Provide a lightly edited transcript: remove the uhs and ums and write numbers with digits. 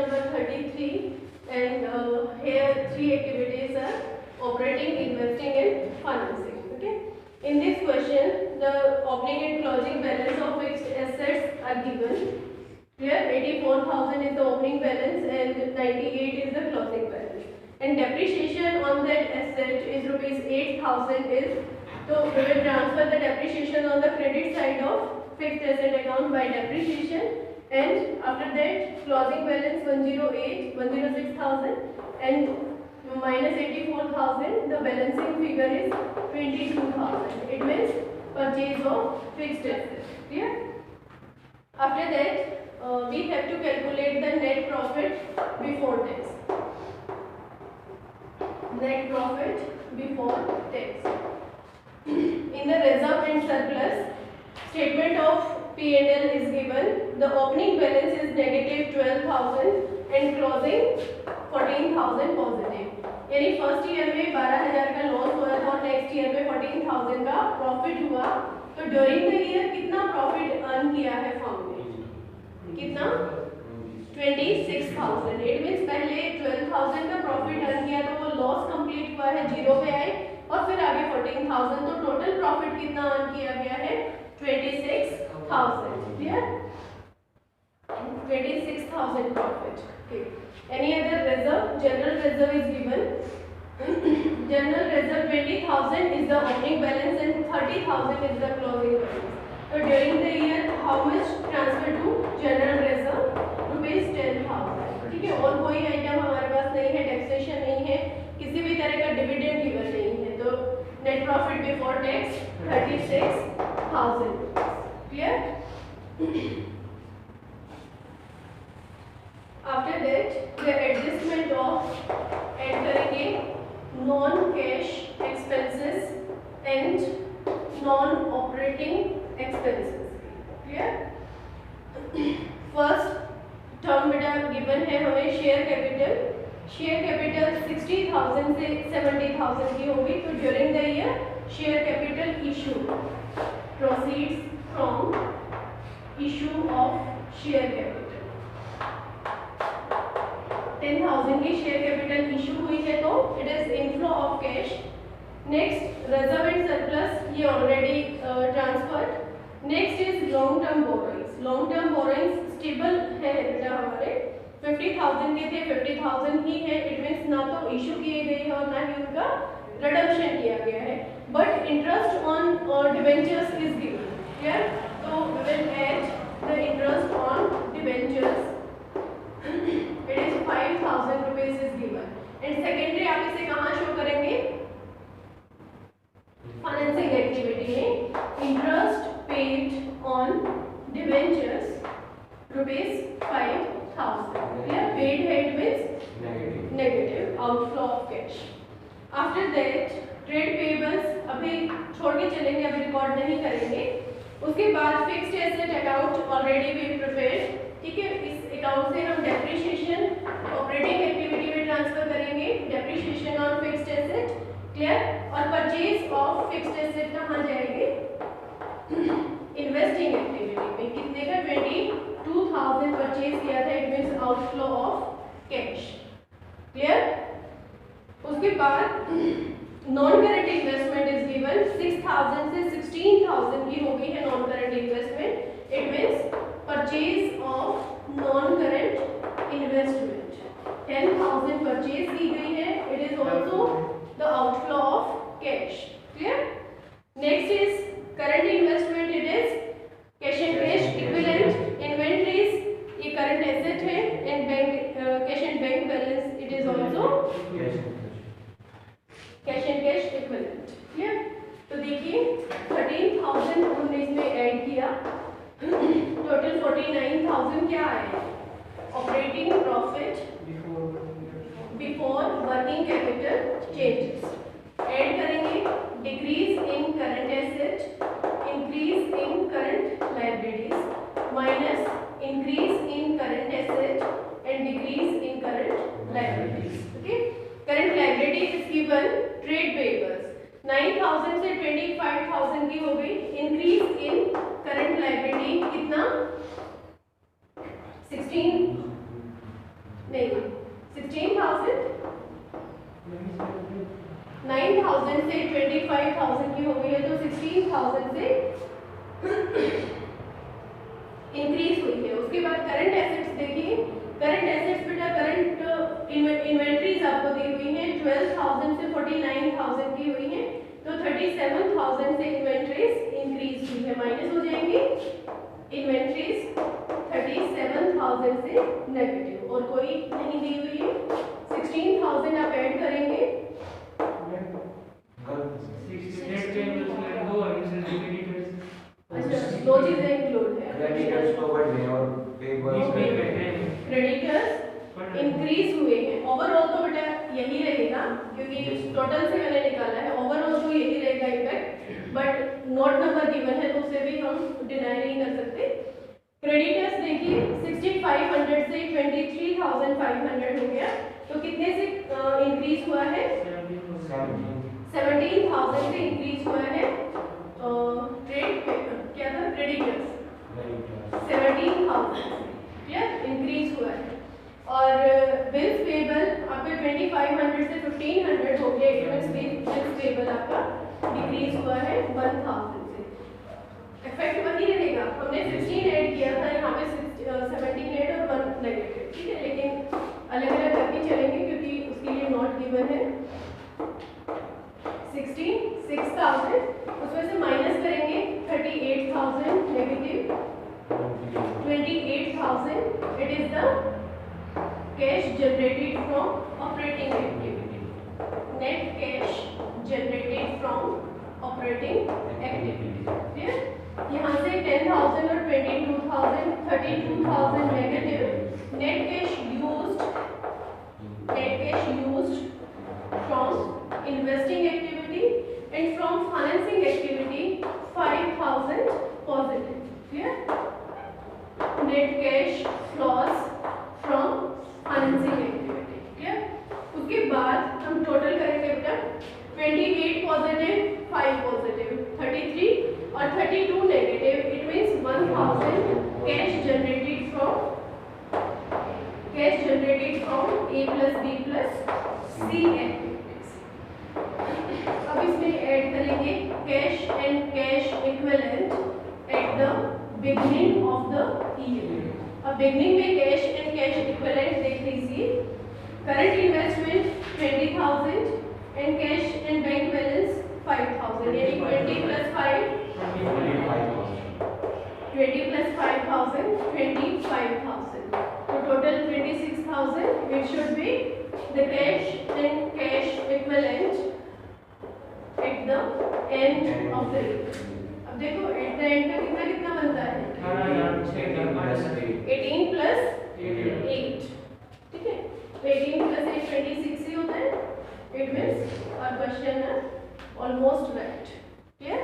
number 33, and here three activities are operating, investing, and financing. Okay. In this question, the opening and closing balance of fixed assets are given. Here, 84,000 is the opening balance and 98 is the closing balance. And depreciation on that asset is rupees 8,000 is. So we will transfer the depreciation on the credit side of fixed asset account by depreciation, and after that closing balance 106,000 and minus 84,000, the balancing figure is 22,000. It means purchase of fixed assets. Clear? After that we have to calculate the net profit before tax. Net profit before tax. In the reserve and surplus, statement of P&L is given. The opening balance is negative 12,000 and closing 14,000 positive. यानी first year में 12,000 का loss हुआ था और next year में 14,000 का profit हुआ. तो ड्यूरिंग द ईयर कितना प्रॉफिट अर्न किया है फर्म ने? कितना? 26,000. इट मींस पहले 12,000 का प्रॉफिट अर्न किया तो वो लॉस कंप्लीट हुआ है, जीरो पे आए, और फिर आगे 14,000. तो टोटल प्रॉफिट कितना अर्न किया गया है? 26,000. Clear? 26,000 profit. Okay. Any other reserve? General reserve is given. General reserve 20,000 is the opening balance and 30,000 is the closing balance. So during the year, how much transfer to general reserve? Rupees 10,000. ठीक है. और कोई item हमारे पास नहीं है, taxation नहीं है, किसी भी तरह का डिविडेंड गिवन नहीं है, तो net profit before tax 36,000. Clear? After that, the adjustment of add करेंगे non-cash expenses and non-operating expenses. Clear? First term बेटा given है हमें शेयर कैपिटल. शेयर कैपिटल 60,000 से 70,000 की होगी. तो during the year share capital issue proceeds from issue of share capital. 10,000 की share capital issue हुई है तो it is inflow of cash. Next reserve and surplus, ये already transferred. Next is long term borrowings. Long term borrowings stable है बेटा हमारे 50,000 के थे, 50,000 ही है. इट मींस ना तो इशू किए गए हैं और ना ही उनका रिडम्पशन किया गया है. But interest on debentures is given. Clear? तो we will add the interest on debentures. It is 5,000 rupees is given. And secondary आप इसे कहाँ शो करेंगे? फाइनेंसिंग एक्टिविटी में. Interest paid on debentures rupees 5,000. Clear? Paid है it means negative outflow of cash. After that trade payables अभी छोड़ के चलेंगे, अभी रिकॉर्ड नहीं करेंगे. उसके बाद fixed asset account already we prepared. ठीक है. इस अकाउंट से हम डेप्रिसिएशन ऑपरेटिंग एक्टिविटी में ट्रांसफर करेंगे. Depreciation on fixed asset. Clear? और परचेज ऑफ फिक्स्ड एसेट कहाँ जाएंगे? इन्वेस्टिंग एक्टिविटी में. कितने का? 22,000 परचेज किया था. It means outflow of cash. Clear? उसके बाद non current investment is given. 6,000 से 16,000 की हो गई है non current investment. It means purchase of non current investment. 10,000 purchase की गई है. It is also the outflow of cash. Clear? Next is current investment. It is cash and cash equivalent. Inventories ये current asset है. And bank cash and bank balance it is also cash and cash equivalent. Clear? तो देखिए 13,000 हमने इसमें add किया. Total 49,000 क्या आए? Operating profit before working capital changes. Add करेंगे decrease in current asset, increase in current liabilities, minus increase in current asset and decrease in current liabilities. Okay. Current liability is given trade payables 9,000 से 25,000 की हो गई. Increase in current liability कितना? 16 नहीं 16,000 9,000 से 25,000 की हो गई है, तो 16,000 से इंक्रीज हुई है। उसके बाद करंट एसेट्स देखिए, करंट एसेट्स बेटा करंट इन्वेंट्रीज आपको दी हुई है 12,000 से 49,000 की हुई है, तो 37,000 से इन्वेंट्रीज इंक्रीज हुई है, माइनस हो जाएंगे इन्वेंट्रीज 37,000 से नेगेटिव, और कोई नहीं दी हुई है। 16,000 आप ऐड करेंगे, अच्छा दो चीजें इंक्लूड है, क्रेडिटर्स इंक्रीज हुए हैं। ओवरऑल तो बेटा यही रहेगा, क्योंकि टोटल से मैंने निकाला है, ओवरऑल तो यही रहेगा impact, but note number given है तो उसे भी हम डिनाई नहीं कर सकते। क्रेडिटर्स देखिए 6,500 से 23,500 हो गया, तो कितने से इंक्रीज हुआ है? 17,000 से इंक्रीज हुआ है। ट्रेड क्या था? क्रेडिटर्स 17,000 क्लियर इंक्रीज हुआ है। और बिल्स पेबल आपके 2,500 से 1,500 हो गया, इट मींस बिल्स पेबल आपका डिक्रीज हुआ है 1,000 से। इफेक्ट वही रहेगा, हमने 16 ऐड किया था, यहाँ पे 17 ऐड और 1 नेगेटिव, ठीक है, लेकिन अलग अलग करके चलेंगे क्योंकि उसके लिए नॉट गिवन है। 6,000 उसमें से माइनस करेंगे 38,000 negative 28,000, it is the cash generated from operating activity, net cash generated from operating activity, clear. यहाँ से 10,000 और 22,000 32,000 negative, net cash used from investing activity and from financing activity 5,000 positive, clear. Net cash floss from financing activity, clear. उसके बाद हम total करेंगे बेटा 28 positive 5 positive 33 और 32 negative, it means 1,000 cash generated from A plus B plus C activities. अब इसमें add करेंगे cash and cash equivalent at the beginning of the year. अब बिगिनिंग में कैश एंड कैश इक्विवेलेंट देख लीजिए, current investment 20,000 and cash and bank balance 5,000, यानी 20 plus 5 25,000, so total 26,000, it should be the cash and cash equivalent at the end of the year. अब देखो at the end का कितना कितना बनता है? 18 plus 8, ठीक है, तो 18 plus 8 26 ही होता है, it means our question is almost right, clear?